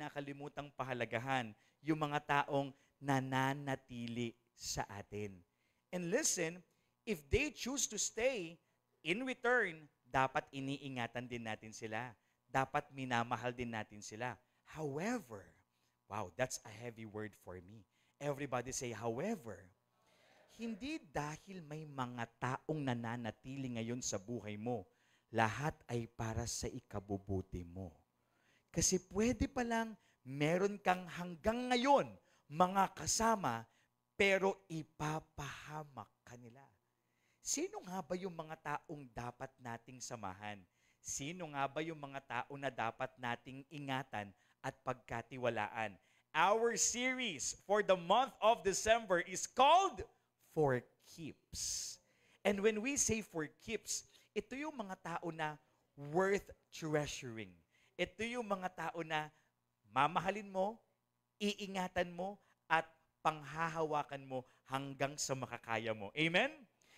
kinakalimutang pahalagahan yung mga taong nananatili sa atin. And listen, if they choose to stay, in return, dapat iniingatan din natin sila. Dapat minamahal din natin sila. However, wow, that's a heavy word for me. Everybody say, however, hindi dahil may mga taong nananatili ngayon sa buhay mo, lahat ay para sa ikabubuti mo. Kasi pwede palang meron kang hanggang ngayon mga kasama, pero ipapahamak ka nila. Sino nga ba yung mga taong dapat nating samahan? Sino nga ba yung mga tao na dapat nating ingatan at pagkatiwalaan? Our series for the month of December is called For Keeps. And when we say for keeps, ito yung mga tao na worth treasuring. Ito yung mga tao na mamahalin mo, iingatan mo, at panghahawakan mo hanggang sa makakaya mo. Amen?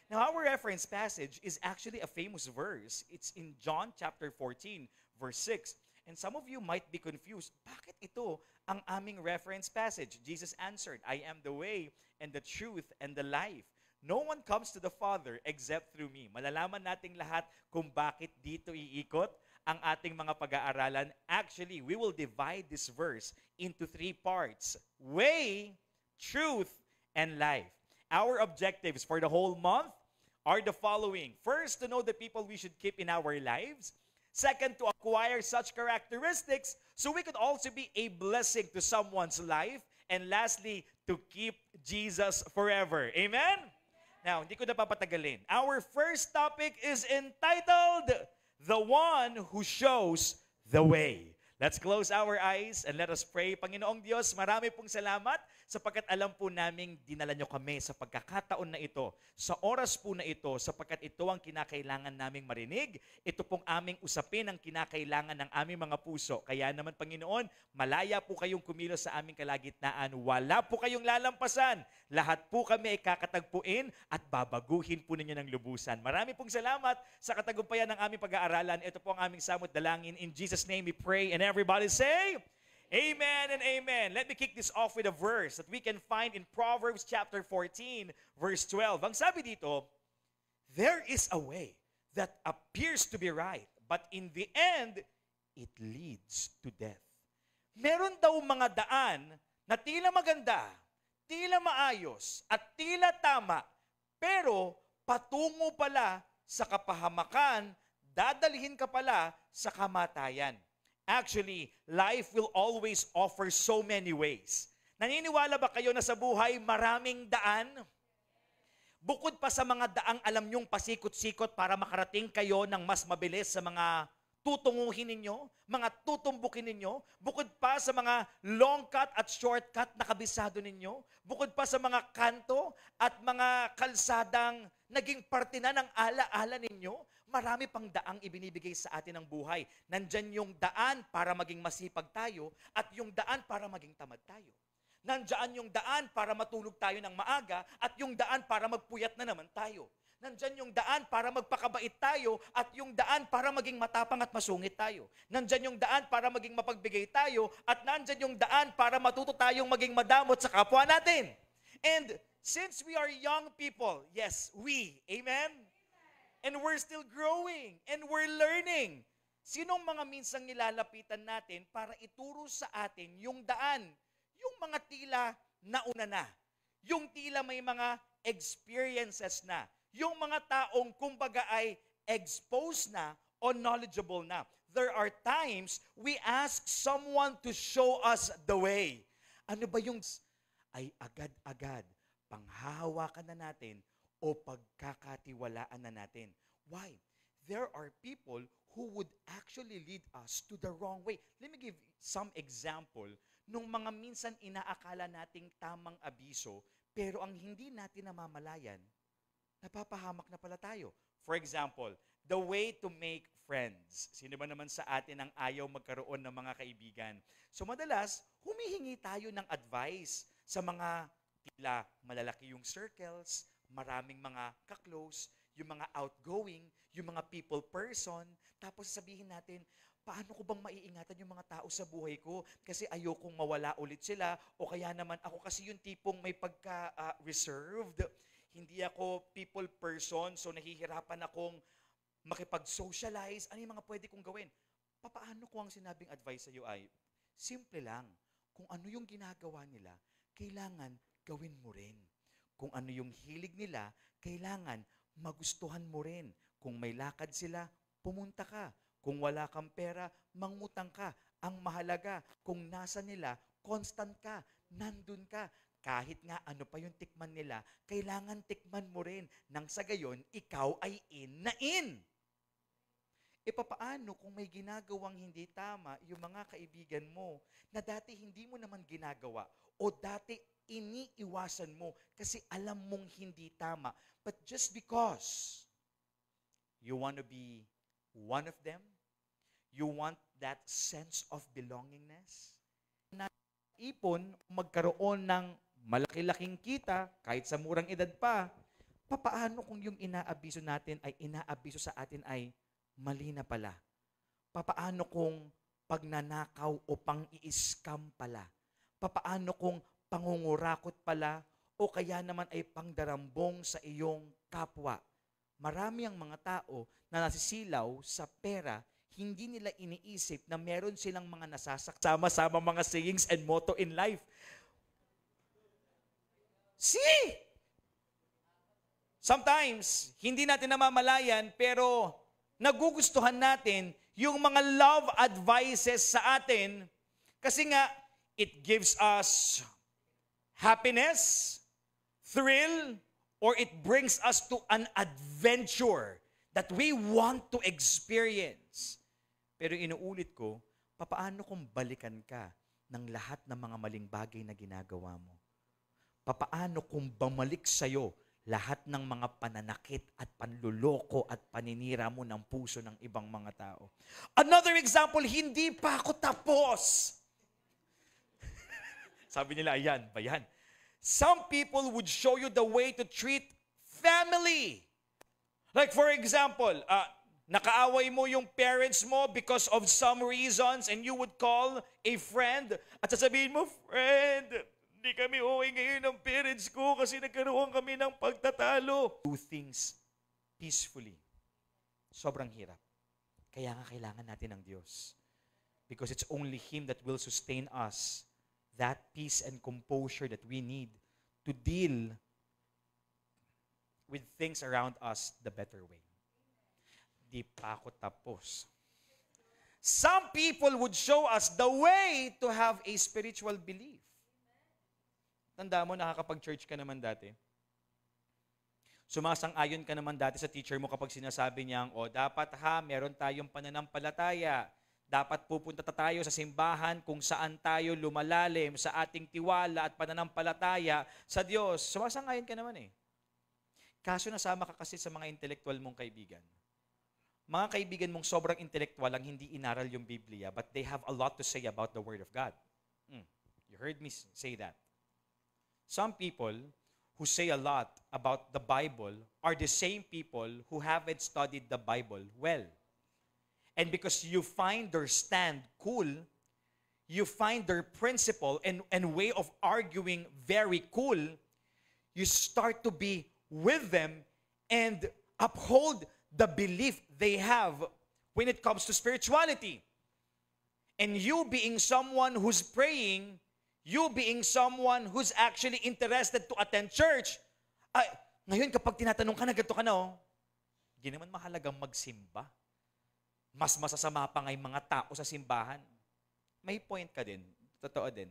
Now, our reference passage is actually a famous verse. It's in John chapter 14, verse 6. And some of you might be confused, bakit ito ang aming reference passage? Jesus answered, I am the way and the truth and the life. No one comes to the Father except through me. Malalaman nating lahat kung bakit dito iikot ang ating mga pag-aaralan. Actually, we will divide this verse into 3 parts. Way, truth, and life. Our objectives for the whole month are the following. First, to know the people we should keep in our lives. Second, to acquire such characteristics so we could also be a blessing to someone's life. And lastly, to keep Jesus forever. Amen? Now, hindi ko na papatagalin. Our first topic is entitled, The One Who Shows the Way. Let's close our eyes and let us pray. Panginoong Diyos, marami pong salamat sapagkat alam po naming dinala nyo kami sa pagkakataon na ito, sa oras po na ito, sapagkat ito ang kinakailangan naming marinig. Ito pong aming usapin ang kinakailangan ng aming mga puso. Kaya naman, Panginoon, malaya po kayong kumilos sa aming kalagitnaan. Wala po kayong lalampasan. Lahat po kami ay kakatagpuin at babaguhin po ninyo ng lubusan. Marami pong salamat sa katagumpayan ng aming pag-aaralan. Ito po ang aming samot dalangin. In Jesus' name we pray, and everybody say, Amen and amen. Let me kick this off with a verse that we can find in Proverbs chapter 14, verse 12. Ang sabi dito, there is a way that appears to be right, but in the end, it leads to death. Meron daw mga daan na tila maganda, tila maayos, at tila tama, pero patungo pala sa kapahamakan, dadalhin ka pala sa kamatayan. Actually, life will always offer so many ways. Naniniwala ba kayo na sa buhay maraming daan? Bukod pa sa mga daang alam nyong pasikot-sikot para makarating kayo ng mas mabilis sa mga tutunguhin ninyo, mga tutumbukin ninyo, bukod pa sa mga long cut at shortcut na kabisado ninyo, bukod pa sa mga kanto at mga kalsadang naging parte na ng ala-ala ninyo, marami pang daang ibinibigay sa atin ng buhay. Nandyan yung daan para maging masipag tayo at yung daan para maging tamad tayo. Nandyan yung daan para matulog tayo ng maaga at yung daan para magpuyat na naman tayo. Nandyan yung daan para magpakabait tayo at yung daan para maging matapang at masungit tayo. Nandyan yung daan para maging mapagbigay tayo at nandyan yung daan para matuto tayong maging madamot sa kapwa natin. And since we are young people, yes, we, amen? And we're still growing and we're learning. Sinong mga minsang nilalapitan natin para ituro sa atin yung daan? Yung mga tila nauna na. Yung tila may mga experiences na. Yung mga taong kumbaga ay exposed na o knowledgeable na. There are times we ask someone to show us the way. Ano ba yung ay agad-agad panghahawakan na natin o pagkakatiwalaan na natin? Why? There are people who would actually lead us to the wrong way. Let me give some example nung mga minsan inaakala nating tamang abiso, pero ang hindi natin namamalayan, napapahamak na pala tayo. For example, the way to make friends. Sino ba naman sa atin ang ayaw magkaroon ng mga kaibigan? So madalas, humihingi tayo ng advice sa mga tila malalaki yung circles, maraming mga ka-close, yung mga outgoing, yung mga people person, tapos sabihin natin, paano ko bang maiingatan yung mga tao sa buhay ko? Kasi ayokong mawala ulit sila o kaya naman ako kasi yung tipong may pagka-reserved. Hindi ako people person, so nahihirapan akong makipag-socialize. Ano yung mga pwede kong gawin? Papaano ko ang sinabing advice sa iyo ay, simple lang. Kung ano yung ginagawa nila, kailangan gawin mo rin. Kung ano yung hilig nila, kailangan magustuhan mo rin. Kung may lakad sila, pumunta ka. Kung wala kang pera, mangutang ka. Ang mahalaga, kung nasa nila, constant ka, nandun ka. Kahit nga ano pa yung tikman nila, kailangan tikman mo rin. Nang sa gayon, ikaw ay in na in. E papaano kung may ginagawang hindi tama yung mga kaibigan mo na dati hindi mo naman ginagawa o dati iniiwasan mo kasi alam mong hindi tama. But just because you want to be one of them, you want that sense of belongingness, na ipon, magkaroon ng malaki-laking kita, kahit sa murang edad pa, papaano kung yung inaabiso natin ay inaabiso sa atin ay mali na pala? Papaano kung pagnanakaw o pang-i-scam pala? Papaano kung pangungurakot pala o kaya naman ay pangdarambong sa iyong kapwa? Marami ang mga tao na nasisilaw sa pera, hindi nila iniisip na meron silang mga sama-sama mga sayings and motto in life. See? Sometimes, hindi natin namamalayan, pero nagugustuhan natin yung mga love advices sa atin kasi nga, it gives us happiness, thrill, or it brings us to an adventure that we want to experience. Pero inuulit ko, papaano kung balikan ka ng lahat ng mga maling bagay na ginagawa mo? Papaano kung bumalik sa'yo lahat ng mga pananakit at panluloko at paninira mo ng puso ng ibang mga tao? Another example, hindi pa ako tapos. Sabi nila, ayan, ba yan? Some people would show you the way to treat family. Like for example, nakaaway mo yung parents mo because of some reasons and you would call a friend at sasabihin mo, friend, hindi kami uwi ngayon ng parents ko kasi nagkaroon kami ng pagtatalo. Do things peacefully. Sobrang hirap. Kaya nga kailangan natin ng Diyos. Because it's only Him that will sustain us that peace and composure that we need to deal with things around us the better way. Di pa ako tapos. Some people would show us the way to have a spiritual belief. Tanda mo, nakakapag-church ka naman dati. Sumasang-ayon ka naman dati sa teacher mo kapag sinasabi niyang, dapat meron tayong pananampalataya. Dapat pupunta tayo sa simbahan kung saan tayo lumalalim sa ating tiwala at pananampalataya sa Diyos. Sumasang-ayon ka naman eh. Kaso nasama ka kasi sa mga intelektual mong kaibigan. Mga kaibigan mong sobrang intelektual lang hindi inaral yung Biblia, but they have a lot to say about the Word of God. You heard me say that. Some people who say a lot about the Bible are the same people who haven't studied the Bible well. And because you find their stand cool, you find their principle and way of arguing very cool, you start to be with them and uphold the belief they have when it comes to spirituality. And you being someone who's praying, you being someone who's actually interested to attend church, ngayon kapag tinatanong ka na ganito ka na, hindi naman mahalagang magsimba. Mas masasama pa nga yung mga tao sa simbahan. May point ka din. Totoo din.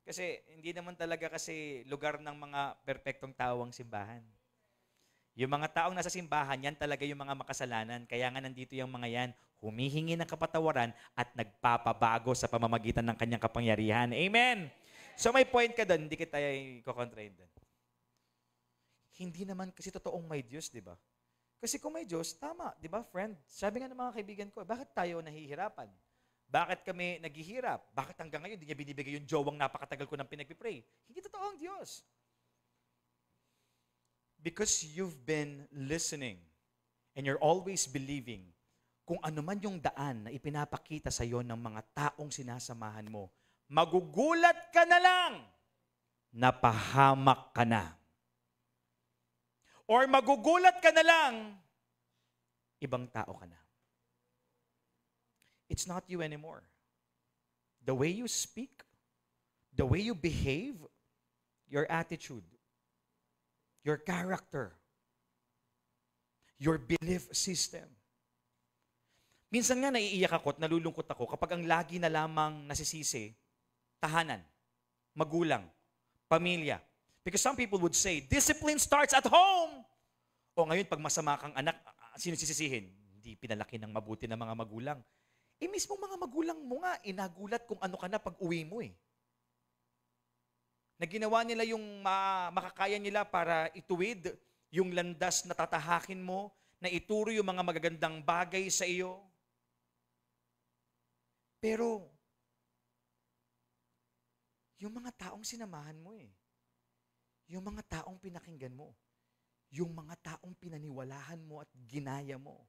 Kasi hindi naman talaga kasi lugar ng mga perpektong tao ang simbahan. Yung mga taong nasa simbahan, yan talaga yung mga makasalanan. Kaya nga nandito yung mga yan, humihingi ng kapatawaran at nagpapabago sa pamamagitan ng kanyang kapangyarihan. Amen! So may point ka doon, hindi kita i-contrain doon. Hindi naman kasi totoong may Diyos, di ba? Kasi kung may Diyos, tama, di ba, friend? Sabi nga ng mga kaibigan ko, bakit tayo nahihirapan? Bakit kami naghihirap? Bakit hanggang ngayon, hindi niya binibigay yung jowang napakatagal ko ng pinagpipray? Hindi totoo ang Diyos. Because you've been listening and you're always believing kung ano man yung daan na ipinapakita sa iyo ng mga taong sinasamahan mo, magugulat ka na lang na pahamak ka na. Or magugulat ka na lang, ibang tao ka na. It's not you anymore. The way you speak, the way you behave, your attitude, your character, your belief system. Minsan nga naiiyak ako at nalulungkot ako kapag ang lagi na lamang nasisisi, tahanan, magulang, pamilya. Because some people would say, discipline starts at home. O ngayon, pag masama kang anak, sino sisisihin? Hindi pinalaki ng mabuti ng mga magulang. Mismo mga magulang mo nga, inagulat kung ano ka na pag uwi mo eh. Na ginawa nila yung makakaya nila para ituwid yung landas na tatahakin mo, na ituro yung mga magagandang bagay sa iyo. Pero, yung mga taong sinamahan mo eh, yung mga taong pinakinggan mo, yung mga taong pinaniwalahan mo at ginaya mo,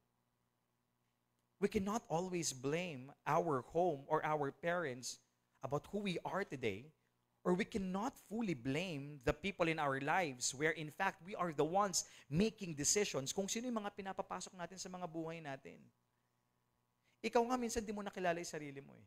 we cannot always blame our home or our parents about who we are today, or we cannot fully blame the people in our lives where in fact we are the ones making decisions kung sino yung mga pinapapasok natin sa mga buhay natin. Ikaw nga minsan di mo nakilala yung sarili mo eh.